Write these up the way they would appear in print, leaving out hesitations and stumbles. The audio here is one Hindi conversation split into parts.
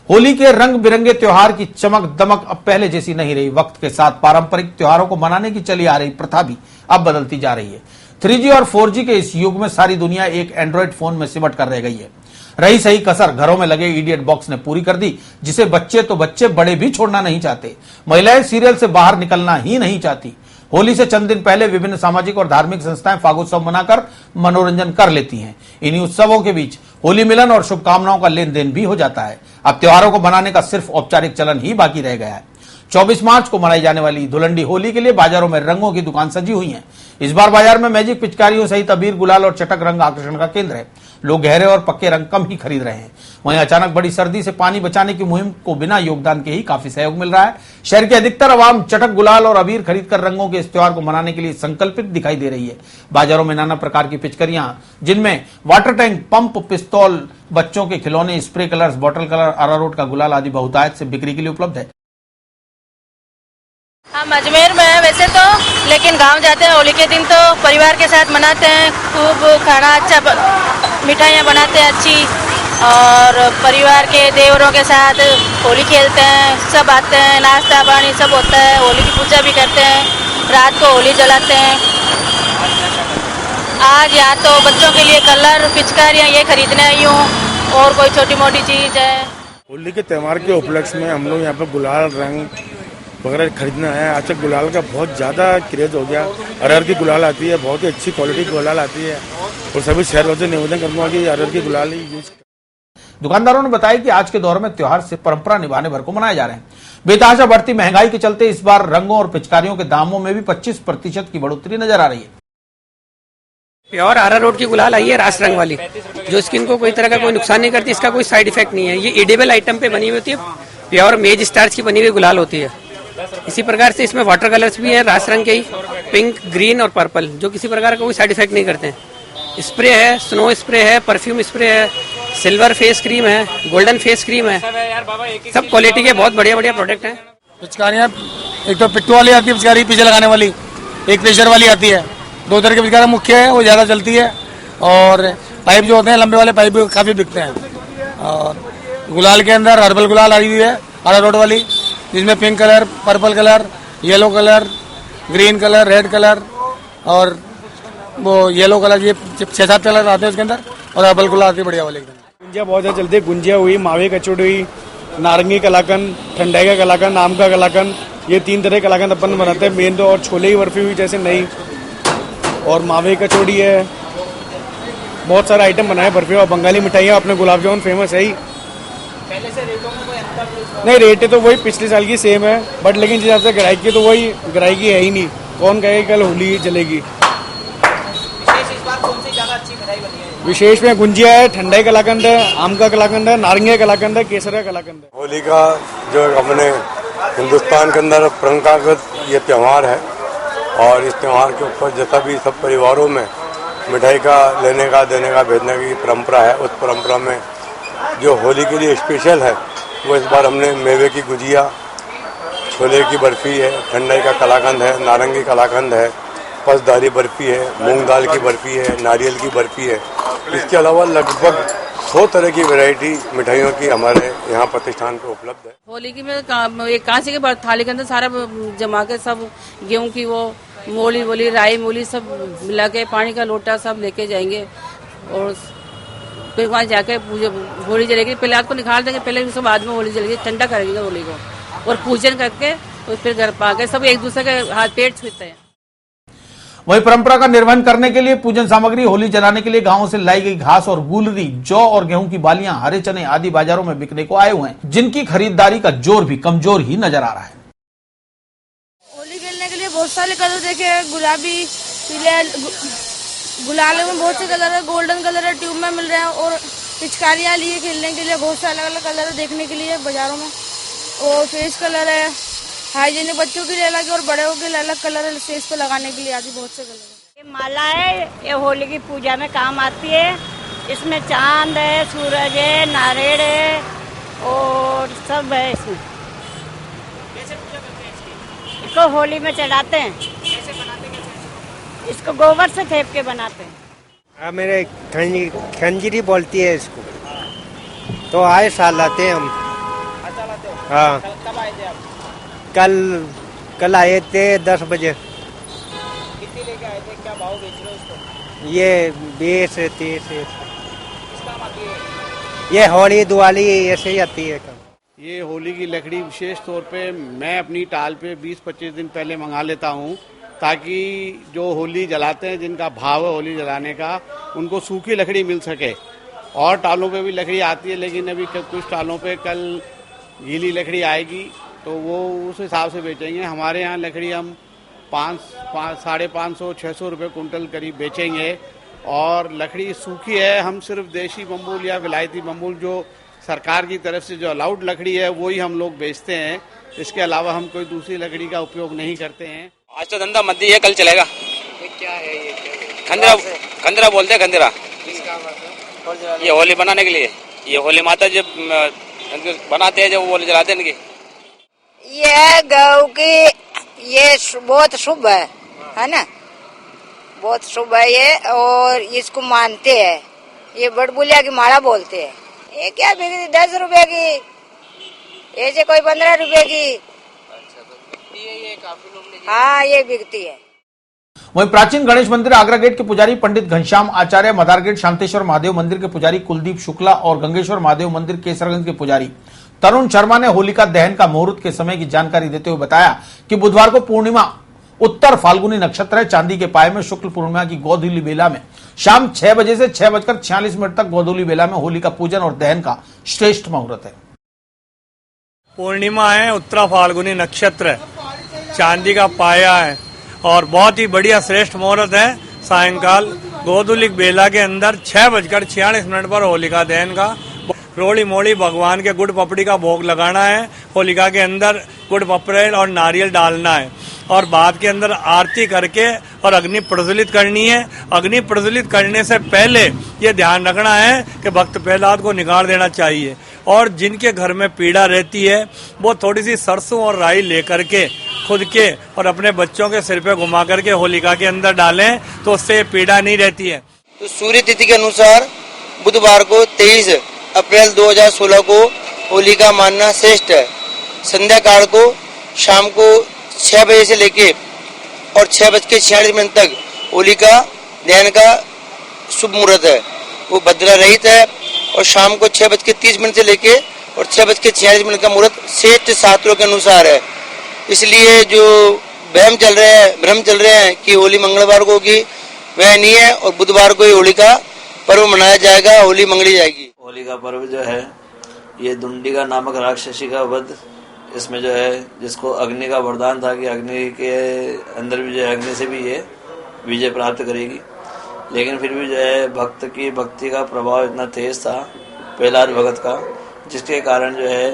होली के रंग बिरंगे त्योहार की चमक दमक अब पहले जैसी नहीं रही। वक्त के साथ पारंपरिक त्योहारों को मनाने की चली आ रही प्रथा भी अब बदलती जा रही है। 3G और 4G के इस युग में सारी दुनिया एक एंड्रॉइड फोन में सिमट कर रह गई है। रही सही कसर घरों में लगे इडियट बॉक्स ने पूरी कर दी, जिसे बच्चे तो बच्चे बड़े भी छोड़ना नहीं चाहते। महिलाएं सीरियल से बाहर निकलना ही नहीं चाहती। होली से चंद दिन पहले विभिन्न सामाजिक और धार्मिक संस्थाएं फागोत्सव मनाकर मनोरंजन कर लेती हैं। इन्हीं उत्सवों के बीच होली मिलन और शुभकामनाओं का लेन देन भी हो जाता है। अब त्योहारों को मनाने का सिर्फ औपचारिक चलन ही बाकी रह गया है। 24 मार्च को मनाई जाने वाली धुलंडी होली के लिए बाजारों में रंगों की दुकान सजी हुई है। इस बार बाजार में मैजिक पिचकारियों सहित अबीर, गुलाल और चटक रंग आकर्षण का केंद्र है। लोग गहरे और पक्के रंग कम ही खरीद रहे हैं। वहीं अचानक बड़ी सर्दी से पानी बचाने की मुहिम को बिना योगदान के ही काफी सहयोग मिल रहा है। शहर के अधिकतर आवाम चटक, गुलाल और अबीर खरीदकर रंगों के इस त्योहार को मनाने के लिए संकल्पित दिखाई दे रही है। बाजारों में नाना प्रकार की पिचकारियां, जिनमें वाटर टैंक, पंप, पिस्तौल, बच्चों के खिलौने, स्प्रे कलर्स, बॉटल कलर, अरारोट का गुलाल आदि बहुतायत से बिक्री के लिए उपलब्ध है। हम अजमेर में हैं वैसे तो, लेकिन गांव जाते हैं होली के दिन तो परिवार के साथ मनाते हैं। खूब खाना अच्छा, मिठाइयाँ बनाते हैं अच्छी, और परिवार के देवरों के साथ होली खेलते हैं। सब आते हैं, नाश्ता पानी सब होता है। होली की पूजा भी करते हैं, रात को होली जलाते हैं। आज यहाँ तो बच्चों के लिए कलर, पिचकारियाँ ये खरीदने आई हूँ, और कोई छोटी मोटी चीज है। होली के त्यौहार के उपलक्ष्य में हम लोग यहाँ पे गुलाल, रंग वगैरह खरीदना है। आज तक गुलाल का बहुत ज़्यादा क्रेज हो गया। अरहर की गुलाल आती है, बहुत ही अच्छी क्वालिटी की गुलाल आती है, और सभी शहरों से निवेदन करूँगा कि अरहर की गुलाल ही यूज। दुकानदारों ने बताया कि आज के दौर में त्योहार से परंपरा निभाने भर को मनाए जा रहे हैं। बेतहाशा बढ़ती महंगाई के चलते इस बार रंगों और पिचकारियों के दामों में भी 25% की बढ़ोतरी नजर आ रही है। प्योर अरारोट की गुलाल आई है, रास रंग वाली, जो स्किन को कोई तरह का कोई नुकसान नहीं करती। इसका कोई साइड इफेक्ट नहीं है। ये एडिबल आइटम पे बनी हुई होती है। प्योर मेज स्टार्च की बनी हुई गुलाल होती है। इसी प्रकार से इसमें वाटर कलर्स भी है, रास रंग के ही, पिंक, ग्रीन और पर्पल, जो किसी प्रकार का कोई साइड इफेक्ट नहीं करते हैं। स्प्रे है, स्नो स्प्रे है, परफ्यूम स्प्रे है, सिल्वर फेस क्रीम है, गोल्डन फेस क्रीम है। सब क्वालिटी के बहुत बढ़िया बढ़िया प्रोडक्ट हैं। पिचकारियाँ एक तो पिट्टू वाली आती है पिचकारी, पीछे लगाने वाली, एक प्रेशर वाली आती है। दो तरह की पिचकारी मुख्य है, वो ज़्यादा चलती है, और पाइप जो होते हैं लंबे वाले पाइप भी काफ़ी बिकते हैं। और गुलाल के अंदर हर्बल गुलाल आई हुई है, अरारोट वाली, जिसमें pink colour, purple colour, yellow colour, green colour, red colour और वो येलो कलर, ये 6-7 कलर आते हैं उसके अंदर, और हर्बल गुलाल आती है बढ़िया वाली। गुंजिया बहुत ज़्यादा चलती है। गुंजिया हुई, मावे कचौड़ी हुई, नारंगी कलाकंद, ठंडाई का कलाकंद, आम का कलाकंद, ये 3 तरह के कलाकंद अपन बनाते हैं मेन तो। और छोले की बर्फी हुई जैसे नई, और मावे कचौड़ी है, बहुत सारे आइटम बनाए बर्फी। और बंगाली मिठाइयाँ, अपने गुलाब जामुन फेमस है ही। पहले से रेटों में कोई अंतर नहीं, रेटें तो वही पिछले साल की सेम है, बट लेकिन जिस हिसाब से ग्राहकी तो वही ग्राहकी है ही नहीं। कौन कहेगा कल होली जलेगी। विशेष इस बार कौन सी ज्यादा अच्छी मिठाई बनी है? विशेष में गुंजिया है, ठंडाई कलाकंद है, आम का कलाकंद है, नारंगी का कलाकंद है, केसर का कलाकंद है। होली का जो अपने हिंदुस्तान के अंदर परंपरागत ये त्यौहार है, और इस त्यौहार के ऊपर जैसा भी सब परिवारों में मिठाई का लेने का, देने का, भेजने की परंपरा है, उस परंपरा में जो होली के लिए स्पेशल है वो इस बार हमने मेवे की गुजिया, छोले की बर्फ़ी है, ठंडाई का कलाकंद है, नारंगी कलाकंद है, पसदारी बर्फ़ी है, मूंग दाल की बर्फ़ी है, नारियल की बर्फ़ी है। इसके अलावा लगभग 100 तरह की वैरायटी मिठाइयों की हमारे यहाँ प्रतिष्ठान पे उपलब्ध है। होली की में एक कांसे के थाली के अंदर सारा जमा के सब गेहूं की वो मोली वोली, राई मूली सब मिला के, पानी का लोटा सब लेके जाएंगे, और फिर वहाँ जाके होली जलेगी। पहले आपको निकाल देंगे, पहले उसके बाद में होली जलेगी, ठंडा करेंगे होली को, और पूजन करके और फिर घर पा के सब एक दूसरे के हाथ पेट छूते हैं। वही परंपरा का निर्वहन करने के लिए पूजन सामग्री, होली जलाने के लिए गांवों से लाई गई घास और गुलरी, जौ और गेहूं की बालियां, हरे चने आदि बाजारों में बिकने को आए हुए हैं, जिनकी खरीदारी का जोर भी कमजोर ही नजर आ रहा है। होली खेलने के लिए बहुत सारे कलर देखे, गुलाबी, पीले, गुलाल में बहुत से कलर है, गोल्डन कलर है, ट्यूब में मिल रहे हैं, और पिचकारियाँ लिए खेलने के लिए बहुत से अलग अलग कलर देखने के लिए बाजारों में, और फेस कलर है, हाइजीनिक बच्चों के लिए अलग और बड़े के लिए अलग कलर है, फेस पे लगाने के लिए आदि बहुत से कलर है। ये माला है, ये होली की पूजा में काम आती है। इसमें चांद है, सूरज है, नारियल है, और सब है इसमें। कैसे पूजा करते हैं इसकी? इसको होली में चढ़ाते हैं। कैसे बनाते हैं? इसको गोबर से थेप के बनाते हैं। मेरे खंजरी बोलती है इसको, तो आए साल आते हैं हम। जलाते हो? हाँ कब आए थे आप? कल आए थे 10 बजे। कितनी लेके आए थे? क्या भाव बेच रहे हो इसको? ये 20 30। किस काम आती है? ये होली दिवाली ऐसे ही आती है। ये होली की लकड़ी विशेष तौर पे मैं अपनी टाल पे 20-25 दिन पहले मंगा लेता हूँ, ताकि जो होली जलाते हैं, जिनका भाव है होली जलाने का, उनको सूखी लकड़ी मिल सके। और टालों पे भी लकड़ी आती है, लेकिन अभी कुछ टालों पे कल गीली लकड़ी आएगी, तो वो उस हिसाब से बेचेंगे। हमारे यहाँ लकड़ी हम 500-600 रुपये कुंटल करीब बेचेंगे। और लकड़ी सूखी है, हम सिर्फ देशी बम्बूल या विलायती बम्बूल जो सरकार की तरफ से जो अलाउड लकड़ी है वही हम लोग बेचते हैं। इसके अलावा हम कोई दूसरी लकड़ी का उपयोग नहीं करते हैं। आज तो धंधा मत है, कल चलेगा। ये क्या है? ये खंदरा बोलते हैं, खंदरा। ये होली बनाने के लिए, ये होली माता जब बनाते हैं, जब होली जलाते हैं इनकी। ये गौ की ये बहुत शुभ है ना, बहुत शुभ है ये, और इसको मानते हैं। ये बड़बुलिया की माला बोलते हैं। ये क्या बिकती? 10 रुपए की, ऐसे कोई 15 रुपए की। अच्छा, तो बिकती है ये? काफी लोग लेके हाँ, ये बिकती है। वहीं प्राचीन गणेश मंदिर आगरा गेट के पुजारी पंडित घनश्याम आचार्य, मदार गेट शांतेश्वर महादेव मंदिर के पुजारी कुलदीप शुक्ला और गंगेश्वर महादेव मंदिर केसरगंज के पुजारी तरुण शर्मा ने होलिका दहन का मुहूर्त के समय की जानकारी देते हुए बताया कि बुधवार को पूर्णिमा उत्तर फाल्गुनी नक्षत्र है। चांदी के पाए में शुक्ल पूर्णिमा की गोधूली बेला में शाम 6 बजे से 6:46 तक गोधूली बेला में होली का पूजन और दहन का श्रेष्ठ मुहूर्त है। पूर्णिमा है, उत्तरा फाल्गुनी नक्षत्र है, चांदी का पाया है और बहुत ही बढ़िया श्रेष्ठ मुहूर्त है। सायंकाल गोधूलिक बेला के अंदर 6:46 पर होलिका दहन का रोड़ी मोड़ी भगवान के गुड़ पपड़ी का भोग लगाना है। होलिका के अंदर गुड़ पपड़ी और नारियल डालना है और बाद के अंदर आरती करके और अग्नि प्रज्वलित करनी है। अग्नि प्रज्वलित करने से पहले ये ध्यान रखना है कि भक्त प्रहलाद को निकाल देना चाहिए। और जिनके घर में पीड़ा रहती है वो थोड़ी सी सरसों और राई लेकर के खुद के और अपने बच्चों के सिर पे घुमा करके होलिका के अंदर डालें, तो उससे पीड़ा नहीं रहती है। तो सूर्य तिथि के अनुसार बुधवार को 23 अप्रैल 2016 को होलिका मानना श्रेष्ठ है। संध्या काल को शाम को 6 बजे से लेके और 6:46 तक होलिका दहन का शुभ मुहूर्त है। वो भद्रा रहित है और शाम को 6:30 से लेके और 6:46 का मुहूर्त श्रेष्ठ शास्त्रों के अनुसार है। इसलिए जो भ्रम चल रहे हैं कि होली मंगलवार को होगी, वह नहीं है और बुधवार को ही होली का पर्व मनाया जाएगा, होली मंगली जाएगी। होली का पर्व जो है ये दुंडिका नामक राक्षसी का वध, इसमें जो है जिसको अग्नि का वरदान था कि अग्नि के अंदर भी जो है अग्नि से भी ये विजय प्राप्त करेगी, लेकिन फिर भी जो है भक्त की भक्ति का प्रभाव इतना तेज था प्रहलाद भगत का, जिसके कारण जो है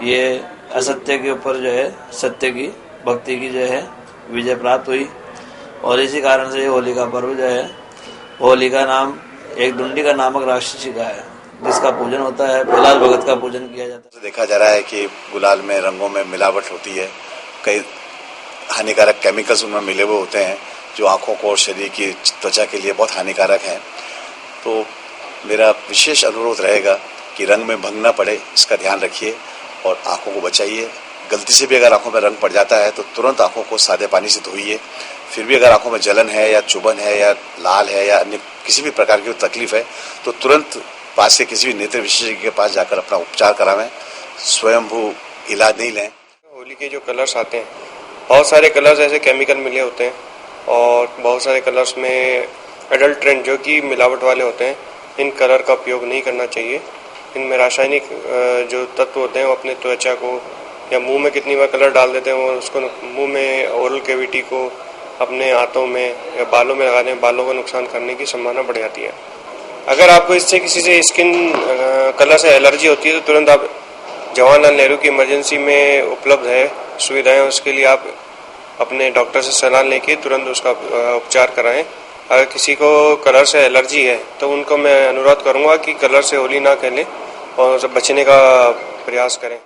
ये असत्य के ऊपर जो है सत्य की भक्ति की जो है विजय प्राप्त हुई। और इसी कारण से ये होली का पर्व जो है, होली का नाम एक दुंडिका नामक राक्षसी का है, जिसका पूजन होता है, प्रहलाद भगत का पूजन किया जाता है। देखा जा रहा है कि गुलाल में रंगों में मिलावट होती है, कई हानिकारक केमिकल्स उनमें मिले हुए होते हैं जो आंखों को और शरीर की त्वचा के लिए बहुत हानिकारक हैं। तो मेरा विशेष अनुरोध रहेगा कि रंग में भंग न पड़े, इसका ध्यान रखिए और आंखों को बचाइए। गलती से भी अगर आंखों में रंग पड़ जाता है तो तुरंत आंखों को सादे पानी से धोइए। फिर भी अगर आंखों में जलन है या चुभन है या लाल है या अन्य किसी भी प्रकार की तकलीफ है तो तुरंत पास के किसी भी नेत्र विशेषज्ञ के पास जाकर अपना उपचार करावें, स्वयंभू इलाज नहीं लें। होली के जो कलर्स आते हैं, बहुत सारे कलर्स ऐसे केमिकल मिले होते हैं और बहुत सारे कलर्स में एडल्ट्रेंट जो कि मिलावट वाले होते हैं। इन कलर का उपयोग नहीं करना चाहिए। इनमें रासायनिक जो तत्व होते हैं वो अपने त्वचा को या मुंह में कितनी बार कलर डाल देते हैं, वो उसको मुंह में ओरल कैविटी को, अपने हाथों में या बालों में लगाने, बालों को नुकसान करने की संभावना बढ़ जाती है। अगर आपको इससे किसी से स्किन कलर से एलर्जी होती है तो तुरंत आप जवाहरलाल नेहरू की इमरजेंसी में उपलब्ध है सुविधाएं, उसके लिए आप अपने डॉक्टर से सलाह लेके तुरंत उसका उपचार कराएं। अगर किसी को कलर से एलर्जी है तो उनको मैं अनुरोध करूंगा कि कलर से होली ना खेलें और बचने का प्रयास करें।